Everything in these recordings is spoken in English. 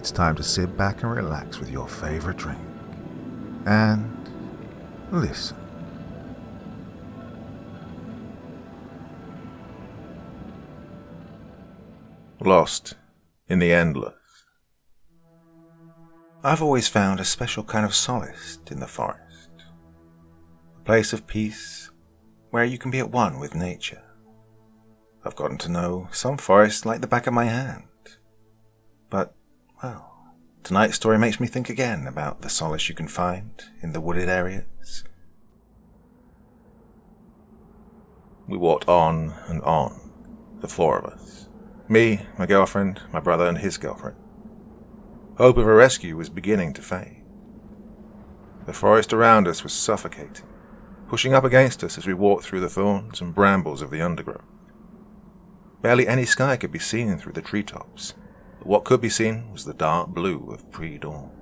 It's time to sit back and relax with your favorite drink and listen. Lost in the endless. I've always found a special kind of solace in the forest. A place of peace where you can be at one with nature. I've gotten to know some forests like the back of my hand. But, well, tonight's story makes me think again about the solace you can find in the wooded areas. We walked on and on, the four of us. Me, my girlfriend, my brother, and his girlfriend. Hope of a rescue was beginning to fade. The forest around us was suffocating, pushing up against us as we walked through the thorns and brambles of the undergrowth. Barely any sky could be seen through the treetops, but what could be seen was the dark blue of pre-dawn.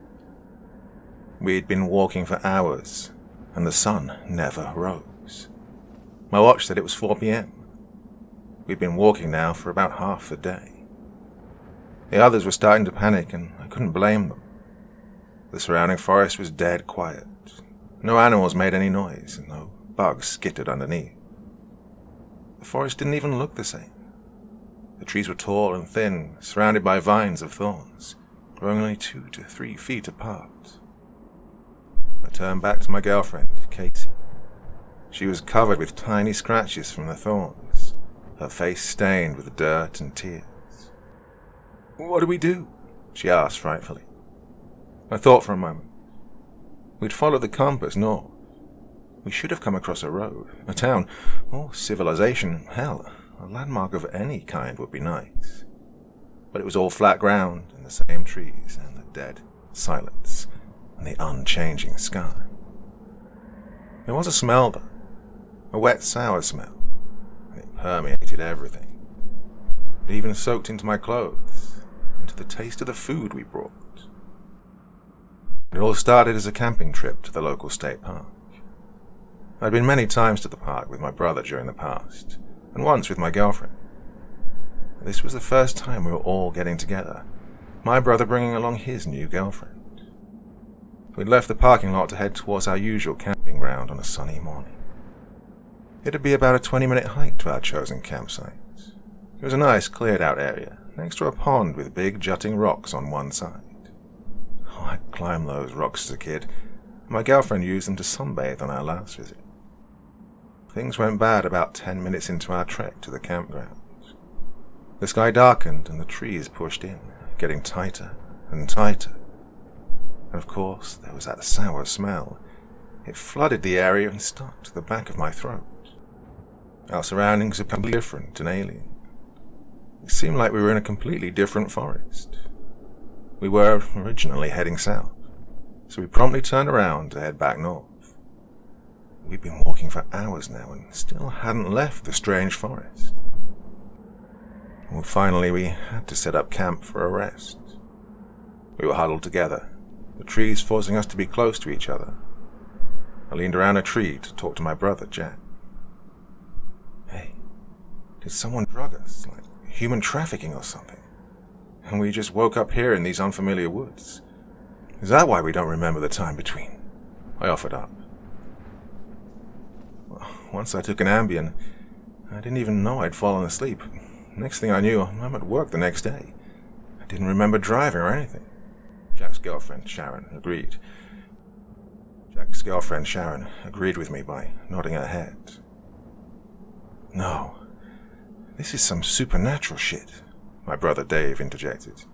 We'd been walking for hours, and the sun never rose. My watch said it was 4 p.m. We'd been walking now for about half the day. The others were starting to panic, and I couldn't blame them. The surrounding forest was dead quiet. No animals made any noise, and no bugs skittered underneath. The forest didn't even look the same. The trees were tall and thin, surrounded by vines of thorns, growing only 2 to 3 feet apart. I turned back to my girlfriend, Katie. She was covered with tiny scratches from the thorns, her face stained with dirt and tears. "What do we do?" she asked frightfully. I thought for a moment. We'd followed the compass north. We should have come across a road, a town, or civilization. Hell, a landmark of any kind would be nice. But it was all flat ground, and the same trees, and the dead silence, and the unchanging sky. There was a smell, though. A wet, sour smell. It permeated everything. It even soaked into my clothes, into the taste of the food we brought. It all started as a camping trip to the local state park. I'd been many times to the park with my brother during the past, and once with my girlfriend. This was the first time we were all getting together, my brother bringing along his new girlfriend. We'd left the parking lot to head towards our usual camping ground on a sunny morning. It'd be about a 20-minute hike to our chosen campsite. It was a nice, cleared-out area, next to a pond with big, jutting rocks on one side. Oh, I climbed those rocks as a kid. My girlfriend used them to sunbathe on our last visit. Things went bad about 10 minutes into our trek to the campground. The sky darkened and the trees pushed in, getting tighter and tighter. And of course, there was that sour smell. It flooded the area and stuck to the back of my throat. Our surroundings had become different and alien. It seemed like we were in a completely different forest. We were originally heading south, so we promptly turned around to head back north. We'd been walking for hours now and still hadn't left the strange forest. Well, finally, we had to set up camp for a rest. We were huddled together, the trees forcing us to be close to each other. I leaned around a tree to talk to my brother, Jack. "Hey, did someone drug us, like human trafficking or something? And we just woke up here in these unfamiliar woods. Is that why we don't remember the time between?" I offered up. Well, once I took an Ambien, I didn't even know I'd fallen asleep. Next thing I knew, I'm at work the next day. I didn't remember driving or anything. Jack's girlfriend, Sharon, agreed. With me by nodding her head. "No, this is some supernatural shit," my brother Dave interjected.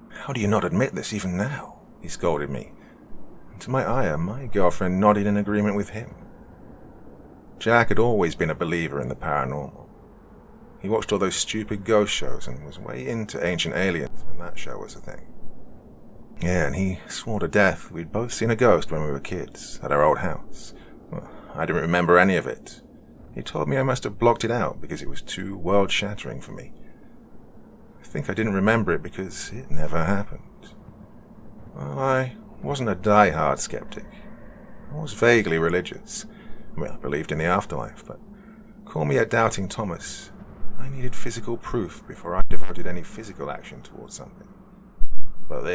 "How do you not admit this even now?" he scolded me. And to my ire, my girlfriend nodded in agreement with him. Jack had always been a believer in the paranormal. He watched all those stupid ghost shows and was way into Ancient Aliens when that show was a thing. Yeah, and he swore to death we'd both seen a ghost when we were kids, at our old house. Well, I didn't remember any of it. He told me I must have blocked it out because it was too world-shattering for me. I think I didn't remember it because it never happened. Well, I wasn't a die-hard skeptic. I was vaguely religious. I believed in the afterlife, but call me a doubting Thomas. I needed physical proof before I devoted any physical action towards something. But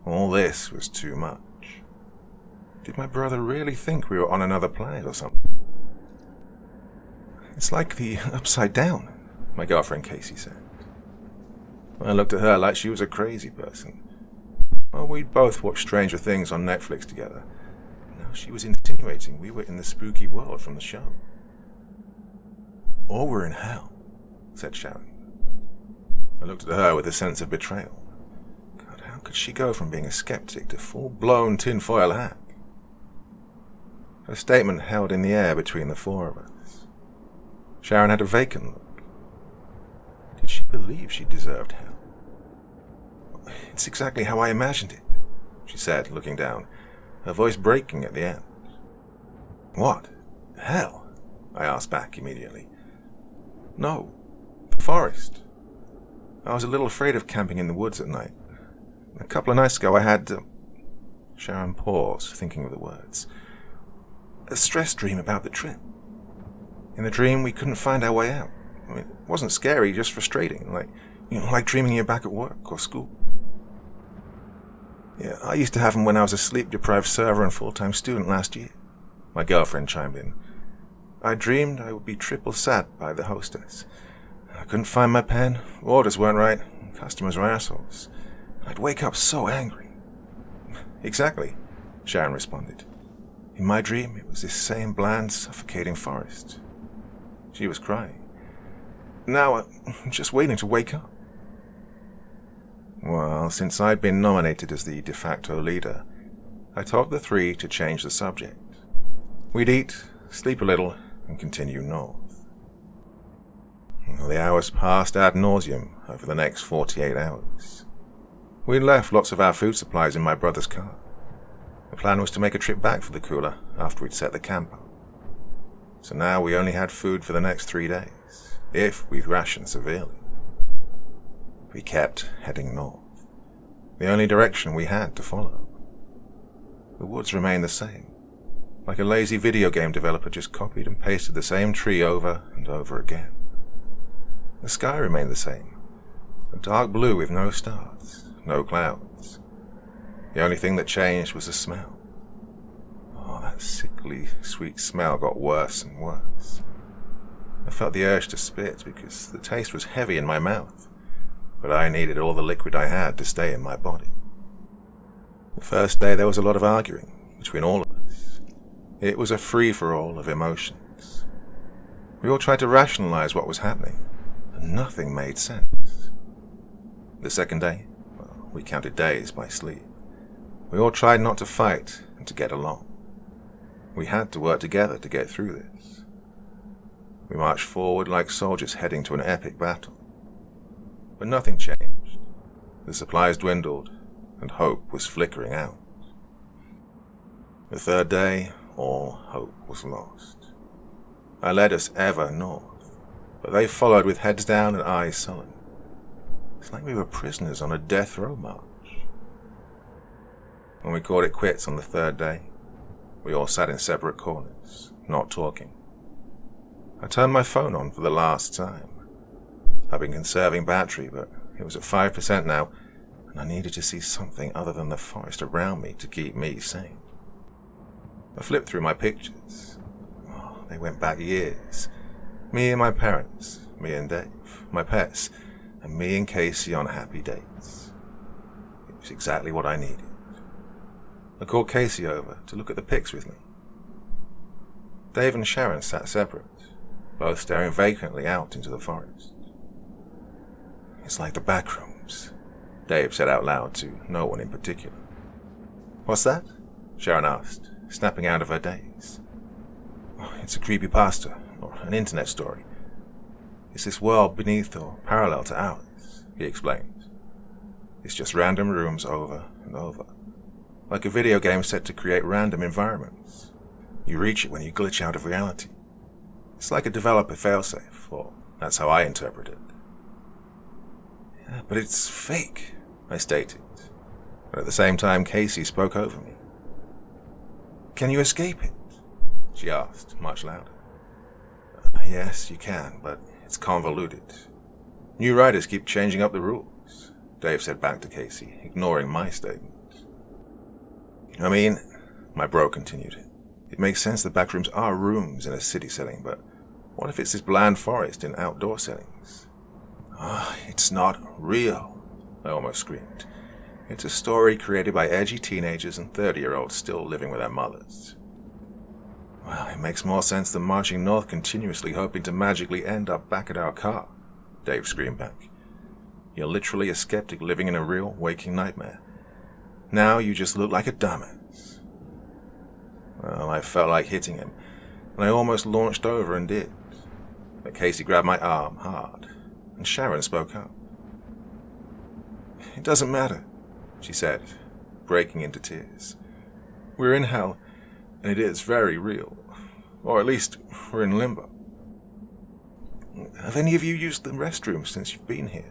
all this was too much. Did my brother really think we were on another planet or something? It's like the Upside Down, my girlfriend Casey said. I looked at her like she was a crazy person. Well, we'd both watched Stranger Things on Netflix together. Now she was insinuating we were in the spooky world from the show. Or we're in hell, said Sharon. I looked at her with a sense of betrayal. God, how could she go from being a skeptic to full-blown tinfoil hat? Her statement held in the air between the four of us. Sharon had a vacant look. Did she believe she deserved hell? It's exactly how I imagined it, she said, looking down, her voice breaking at the end. What? Hell? I asked back immediately. No, the forest. I was a little afraid of camping in the woods at night. A couple of nights ago I had... Sharon paused, thinking of the words. A stress dream about the trip. In the dream, we couldn't find our way out. I mean, it wasn't scary, just frustrating, like dreaming you're back at work or school. Yeah, I used to have them when I was a sleep-deprived server and full-time student last year. My girlfriend chimed in. I dreamed I would be triple sat by the hostess. I couldn't find my pen, orders weren't right, customers were assholes. I'd wake up so angry. Exactly, Sharon responded. In my dream, it was this same bland, suffocating forest. She was crying. Now I'm just waiting to wake up. Well, since I'd been nominated as the de facto leader, I told the three to change the subject. We'd eat, sleep a little, and continue north. Well, the hours passed ad nauseum over the next 48 hours. We'd left lots of our food supplies in my brother's car. The plan was to make a trip back for the cooler after we'd set the camp up. So now we only had food for the next 3 days, if we'd rationed severely. We kept heading north, the only direction we had to follow. The woods remained the same, like a lazy video game developer just copied and pasted the same tree over and over again. The sky remained the same, a dark blue with no stars, no clouds. The only thing that changed was the smell. Oh, that sickly, sweet smell got worse and worse. I felt the urge to spit because the taste was heavy in my mouth, but I needed all the liquid I had to stay in my body. The first day there was a lot of arguing between all of us. It was a free-for-all of emotions. We all tried to rationalize what was happening, and nothing made sense. The second day, well, we counted days by sleep. We all tried not to fight and to get along. We had to work together to get through this. We marched forward like soldiers heading to an epic battle. But nothing changed. The supplies dwindled, and hope was flickering out. The third day, all hope was lost. I led us ever north, but they followed with heads down and eyes sullen. It's like we were prisoners on a death row march. When we called it quits on the third day, we all sat in separate corners, not talking. I turned my phone on for the last time. I've been conserving battery, but it was at 5% now, and I needed to see something other than the forest around me to keep me sane. I flipped through my pictures. Oh, they went back years. Me and my parents, me and Dave, my pets, and me and Casey on happy dates. It was exactly what I needed. I called Casey over to look at the pics with me. Dave and Sharon sat separate, both staring vacantly out into the forest. It's like the back rooms, Dave said out loud to no one in particular. What's that? Sharon asked, snapping out of her daze. Oh, it's a creepypasta, or an internet story. It's this world beneath or parallel to ours, he explained. It's just random rooms over and over, like a video game set to create random environments. You reach it when you glitch out of reality. It's like a developer failsafe, or that's how I interpret it. Yeah, but it's fake, I stated. But at the same time, Casey spoke over me. Can you escape it? She asked, much louder. Yes, you can, but it's convoluted. New writers keep changing up the rules. Dave said back to Casey, ignoring my statement. I mean, my bro continued, it makes sense the back rooms are rooms in a city setting, but what if it's this bland forest in outdoor settings? It's not real, I almost screamed. It's a story created by edgy teenagers and 30-year-olds still living with their mothers. Well, it makes more sense than marching north continuously hoping to magically end up back at our car, Dave screamed back. You're literally a skeptic living in a real, waking nightmare. Now you just look like a dumbass. Well, I felt like hitting him, and I almost launched over and did. But Casey grabbed my arm hard, and Sharon spoke up. It doesn't matter, she said, breaking into tears. We're in hell, and it is very real. Or at least, we're in limbo. Have any of you used the restroom since you've been here?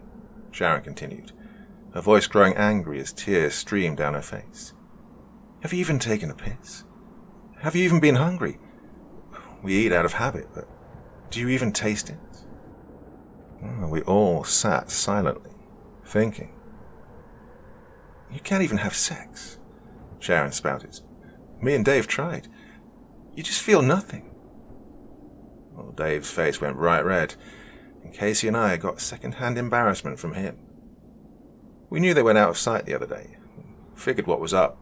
Sharon continued, her voice growing angry as tears streamed down her face. Have you even taken a piss? Have you even been hungry? We eat out of habit, but do you even taste it? We all sat silently, thinking. You can't even have sex, Sharon spouted. Me and Dave tried. You just feel nothing. Well, Dave's face went bright red, and Casey and I got second-hand embarrassment from him. We knew they went out of sight the other day. Figured what was up.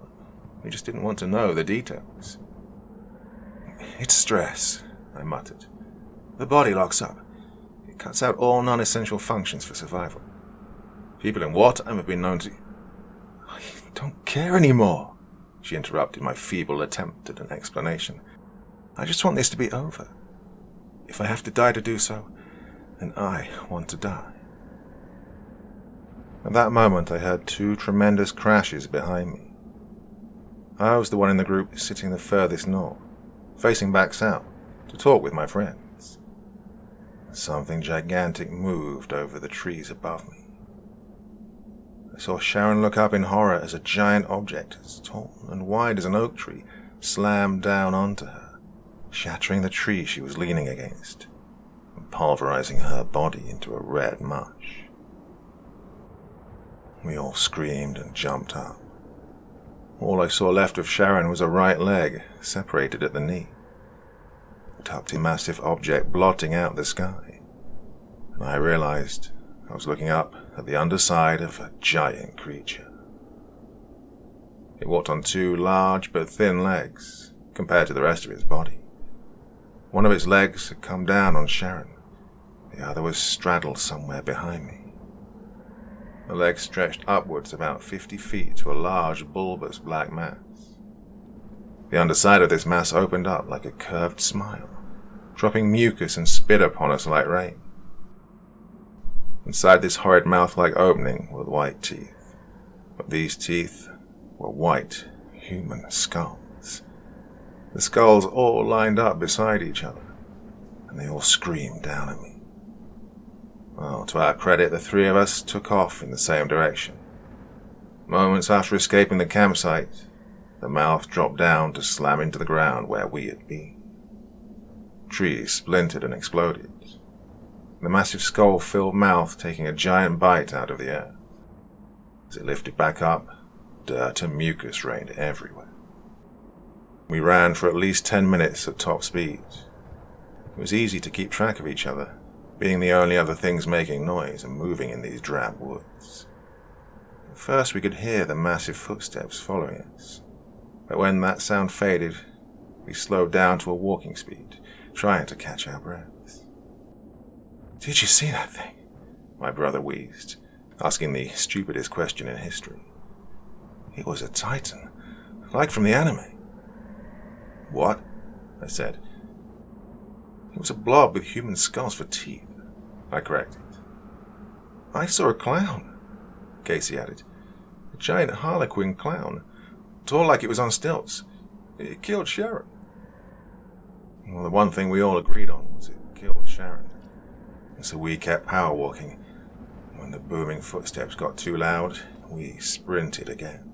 We just didn't want to know the details. It's stress, I muttered. The body locks up. It cuts out all non-essential functions for survival. People in wartime have been known to... I don't care anymore, she interrupted my feeble attempt at an explanation. I just want this to be over. If I have to die to do so, then I want to die. At that moment, I heard two tremendous crashes behind me. I was the one in the group sitting the furthest north, facing back south, to talk with my friends. Something gigantic moved over the trees above me. I saw Sharon look up in horror as a giant object as tall and wide as an oak tree slammed down onto her, shattering the tree she was leaning against, and pulverizing her body into a red mush. We all screamed and jumped up. All I saw left of Sharon was a right leg, separated at the knee. It tucked a massive object blotting out the sky, and I realized I was looking up at the underside of a giant creature. It walked on two large but thin legs, compared to the rest of its body. One of its legs had come down on Sharon, the other was straddled somewhere behind me. The legs stretched upwards about 50 feet to a large, bulbous black mass. The underside of this mass opened up like a curved smile, dropping mucus and spit upon us like rain. Inside this horrid mouth-like opening were white teeth, but these teeth were white, human skulls. The skulls all lined up beside each other, and they all screamed down at me. Well, to our credit, the three of us took off in the same direction. Moments after escaping the campsite, the mouth dropped down to slam into the ground where we had been. Trees splintered and exploded, the massive skull-filled mouth taking a giant bite out of the earth. As it lifted back up, dirt and mucus rained everywhere. We ran for at least 10 minutes at top speed. It was easy to keep track of each other, being the only other things making noise and moving in these drab woods. At first we could hear the massive footsteps following us, but when that sound faded, we slowed down to a walking speed, trying to catch our breaths. Did you see that thing? My brother wheezed, asking the stupidest question in history. It was a titan, like from the anime. What? I said. It was a blob with human skulls for teeth, I corrected. I saw a clown, Casey added. A giant harlequin clown, tall like it was on stilts. It killed Sharon. Well, the one thing we all agreed on was it killed Sharon. And so we kept power walking. When the booming footsteps got too loud, we sprinted again.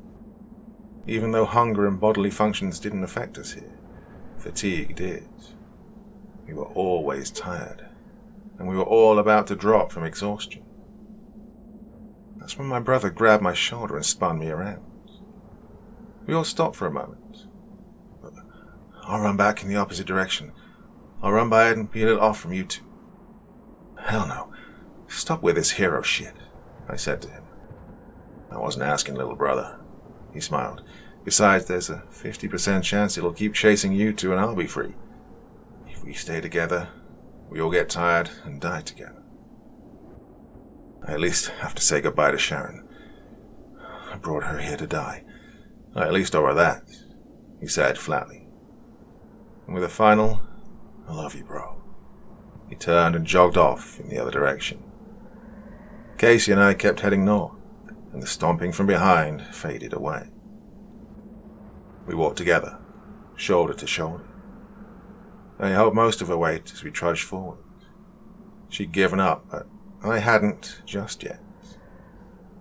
Even though hunger and bodily functions didn't affect us here, fatigue did. We were always tired, and we were all about to drop from exhaustion. That's when my brother grabbed my shoulder and spun me around. We all stopped for a moment. I'll run back in the opposite direction. I'll run by it and be a little off from you two. Hell no. Stop with this hero shit, I said to him. I wasn't asking, little brother. He smiled. Besides, there's a 50% chance it'll keep chasing you two and I'll be free. If we stay together, we all get tired and die together. I at least have to say goodbye to Sharon. I brought her here to die. I at least owe her that, he said flatly. And with a final, I love you, bro, he turned and jogged off in the other direction. Casey and I kept heading north, and the stomping from behind faded away. We walked together, shoulder to shoulder. I held most of her weight as we trudged forward. She'd given up, but I hadn't just yet.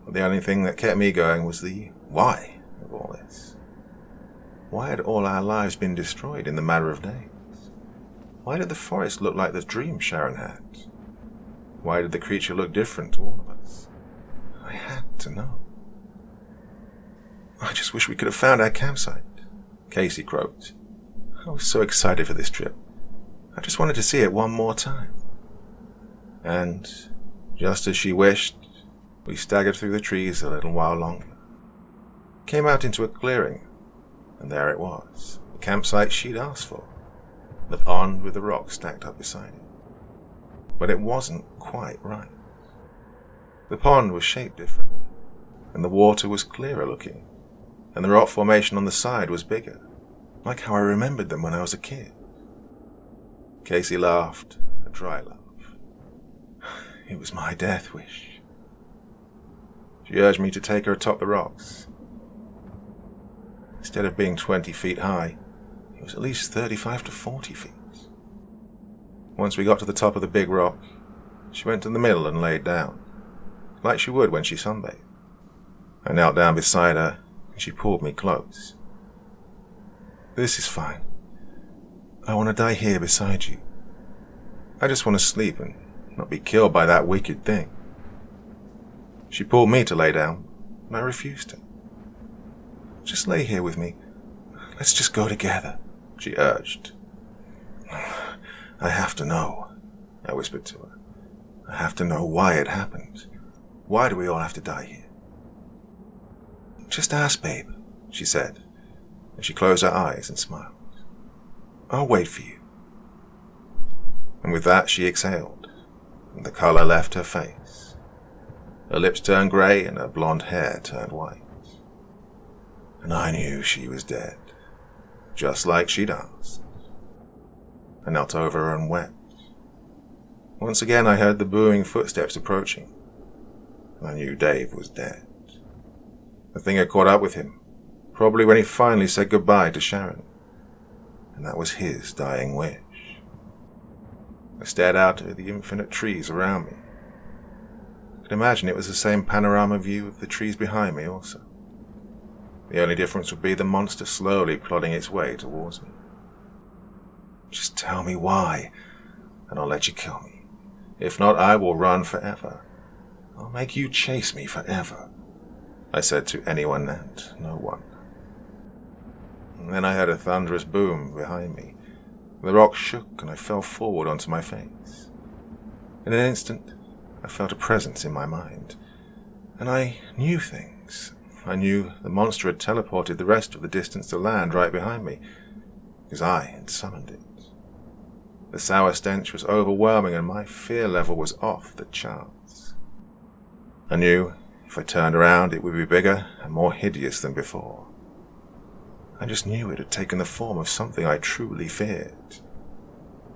The only thing that kept me going was the why of all this. Why had all our lives been destroyed in the matter of days? Why did the forest look like the dream Sharon had? Why did the creature look different to all of us? I had to know. I just wish we could have found our campsite, Casey croaked. I was so excited for this trip. I just wanted to see it one more time. And, just as she wished, we staggered through the trees a little while longer. Came out into a clearing, and there it was, the campsite she'd asked for, the pond with the rocks stacked up beside it. But it wasn't quite right. The pond was shaped differently, and the water was clearer looking, and the rock formation on the side was bigger, like how I remembered them when I was a kid. Casey laughed, a dry laugh. It was my death wish. She urged me to take her atop the rocks. Instead of being 20 feet high, it was at least 35 to 40 feet. Once we got to the top of the big rock, she went to the middle and laid down, like she would when she sunbathed. I knelt down beside her, and she pulled me close. This is fine. I want to die here beside you. I just want to sleep and not be killed by that wicked thing. She pulled me to lay down, and I refused to. Just lay here with me. Let's just go together, she urged. I have to know, I whispered to her. I have to know why it happened. Why do we all have to die here? Just ask, babe, she said, and she closed her eyes and smiled. I'll wait for you. And with that she exhaled, and the color left her face. Her lips turned grey and her blonde hair turned white. And I knew she was dead, just like she'd asked. I knelt over her and wept. Once again I heard the booming footsteps approaching. I knew Dave was dead. The thing had caught up with him, probably when he finally said goodbye to Sharon. And that was his dying wish. I stared out at the infinite trees around me. I could imagine it was the same panorama view of the trees behind me also. The only difference would be the monster slowly plodding its way towards me. Just tell me why, and I'll let you kill me. If not, I will run forever. I'll make you chase me forever, I said to anyone and no one. And then I heard a thunderous boom behind me. The rock shook and I fell forward onto my face. In an instant, I felt a presence in my mind, and I knew things. I knew the monster had teleported the rest of the distance to land right behind me, because I had summoned it. The sour stench was overwhelming and my fear level was off the charts. I knew if I turned around it would be bigger and more hideous than before. I just knew it had taken the form of something I truly feared.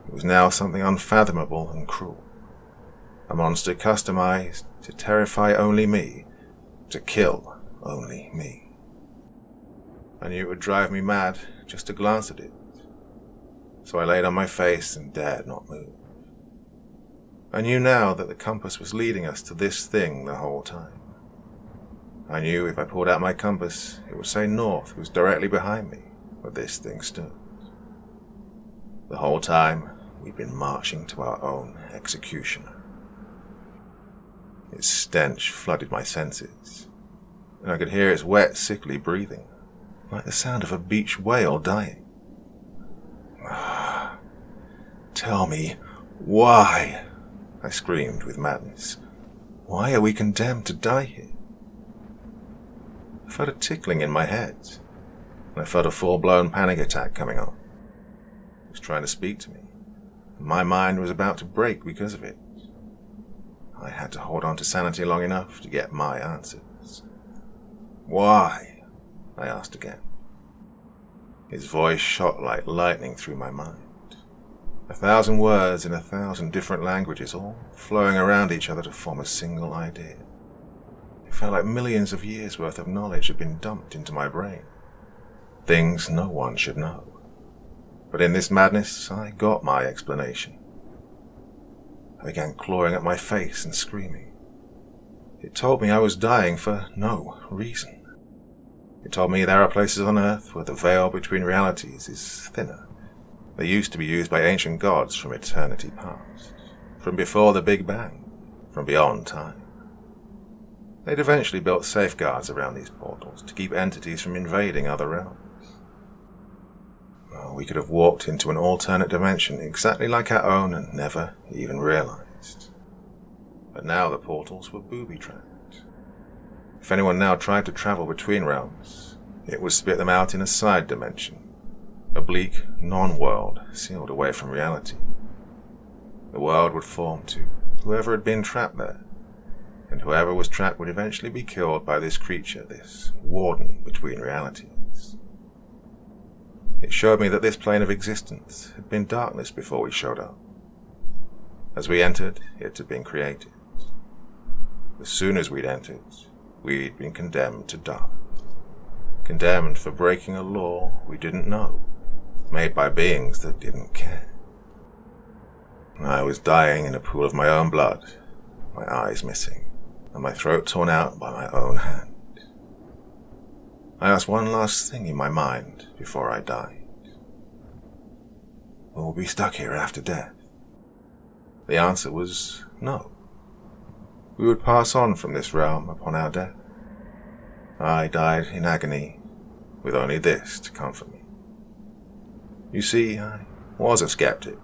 It was now something unfathomable and cruel. A monster customized to terrify only me, to kill only me. I knew it would drive me mad just to glance at it, so I laid on my face and dared not move. I knew now that the compass was leading us to this thing the whole time. I knew if I pulled out my compass, it would say north was directly behind me, where this thing stood. The whole time, we'd been marching to our own executioner. Its stench flooded my senses, and I could hear its wet, sickly breathing, like the sound of a beach whale dying. Tell me, why? I screamed with madness. Why are we condemned to die here? I felt a tickling in my head, and I felt a full-blown panic attack coming on. It was trying to speak to me, and my mind was about to break because of it. I had to hold on to sanity long enough to get my answers. Why? I asked again. His voice shot like lightning through my mind. 1,000 words in 1,000 different languages, all flowing around each other to form a single idea. It felt like millions of years' worth of knowledge had been dumped into my brain. Things no one should know. But in this madness, I got my explanation. I began clawing at my face and screaming. It told me I was dying for no reason. It told me there are places on Earth where the veil between realities is thinner. They used to be used by ancient gods from eternity past, from before the Big Bang, from beyond time. They'd eventually built safeguards around these portals to keep entities from invading other realms. Well, we could have walked into an alternate dimension exactly like our own and never even realized. But now the portals were booby-trapped. If anyone now tried to travel between realms, it would spit them out in a side dimension, a bleak non-world sealed away from reality. The world would form to whoever had been trapped there, and whoever was trapped would eventually be killed by this creature, this warden between realities. It showed me that this plane of existence had been darkness before we showed up. As we entered, it had been created. As soon as we'd entered, we'd been condemned to die. Condemned for breaking a law we didn't know, made by beings that didn't care. I was dying in a pool of my own blood, my eyes missing, and my throat torn out by my own hand. I asked one last thing in my mind before I died. Will we be stuck here after death? The answer was no. We would pass on from this realm upon our death. I died in agony, with only this to comfort me. You see, I was a skeptic,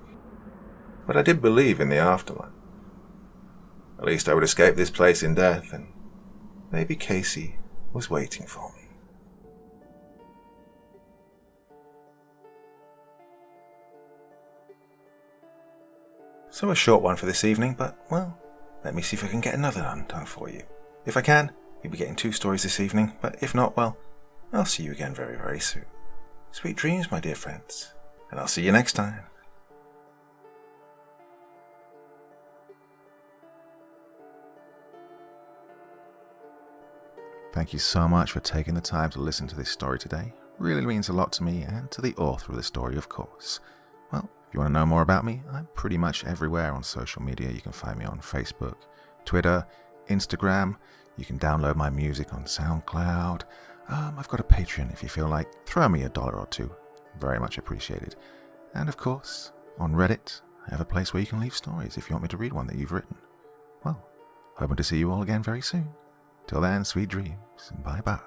but I did believe in the afterlife. At least I would escape this place in death, and maybe Casey was waiting for me. So a short one for this evening, but, well, let me see if I can get another undone for you. If I can, you'll be getting 2 stories this evening, but if not, well, I'll see you again very, very soon. Sweet dreams, my dear friends, and I'll see you next time. Thank you so much for taking the time to listen to this story today. Really means a lot to me and to the author of the story, of course. Well, if you want to know more about me, I'm pretty much everywhere on social media. You can find me on Facebook, Twitter, Instagram. You can download my music on SoundCloud. I've got a Patreon if you feel like. Throw me $1 or 2. Very much appreciated. And of course, on Reddit, I have a place where you can leave stories if you want me to read one that you've written. Well, hoping to see you all again very soon. Till then, sweet dreams, and bye-bye.